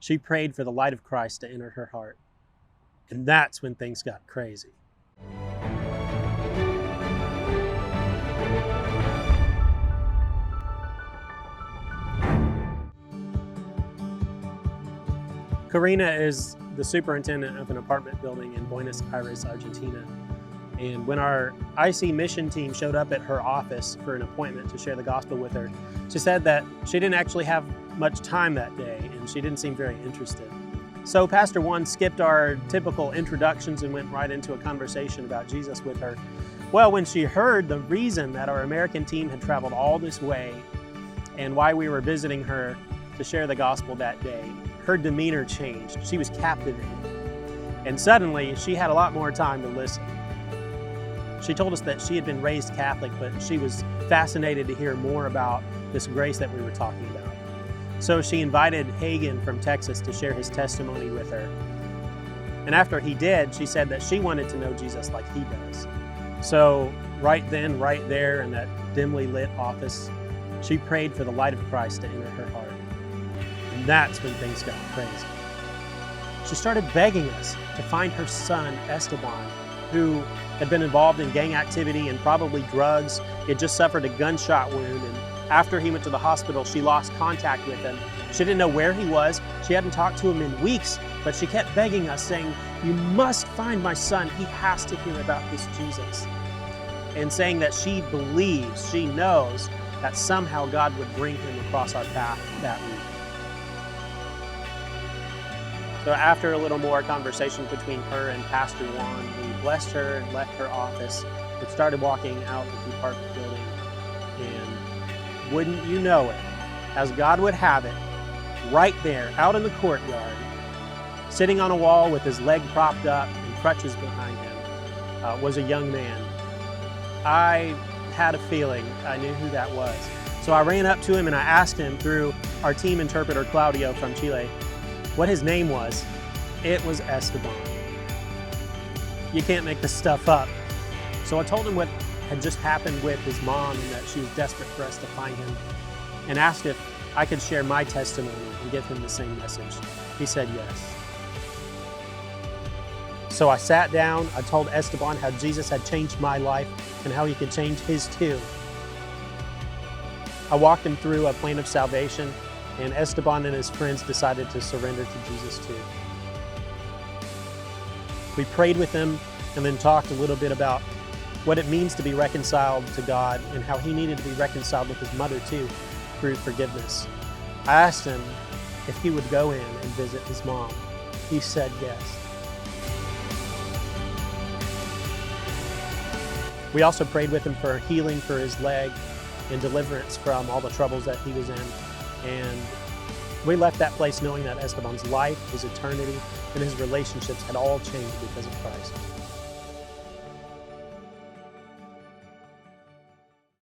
She prayed for the light of Christ to enter her heart. And that's when things got crazy. Karina is the superintendent of an apartment building in Buenos Aires, Argentina. And when our IC mission team showed up at her office for an appointment to share the gospel with her, she said that she didn't actually have much time that day and she didn't seem very interested. So Pastor One skipped our typical introductions and went right into a conversation about Jesus with her. Well, when she heard the reason that our American team had traveled all this way and why we were visiting her to share the gospel that day, her demeanor changed. She was captivated. And suddenly, she had a lot more time to listen. She told us that she had been raised Catholic, but she was fascinated to hear more about this grace that we were talking about. So she invited Hagen from Texas to share his testimony with her. And after he did, she said that she wanted to know Jesus like he does. So right then, right there in that dimly lit office, she prayed for the light of Christ to enter her heart. And that's when things got crazy. She started begging us to find her son, Esteban, who had been involved in gang activity and probably drugs. He had just suffered a gunshot wound, and after he went to the hospital, she lost contact with him. She didn't know where he was. She hadn't talked to him in weeks, but she kept begging us, saying, "You must find my son. He has to hear about this Jesus." And saying that she believes, she knows that somehow God would bring him across our path that week. So after a little more conversation between her and Pastor Juan, we blessed her and left her office and started walking out of the apartment building. And wouldn't you know it, as God would have it, right there out in the courtyard, sitting on a wall with his leg propped up and crutches behind him, was a young man. I had a feeling I knew who that was. So I ran up to him and I asked him through our team interpreter, Claudio from Chile, what his name was. It was Esteban. You can't make this stuff up. So I told him what had just happened with his mom and that she was desperate for us to find him, and asked if I could share my testimony and give him the same message. He said yes. So I sat down, I told Esteban how Jesus had changed my life and how he could change his too. I walked him through a plan of salvation, and Esteban and his friends decided to surrender to Jesus too. We prayed with him and then talked a little bit about what it means to be reconciled to God and how he needed to be reconciled with his mother too through forgiveness. I asked him if he would go in and visit his mom. He said yes. We also prayed with him for healing for his leg and deliverance from all the troubles that he was in. And we left that place knowing that Esteban's life, his eternity, and his relationships had all changed because of Christ.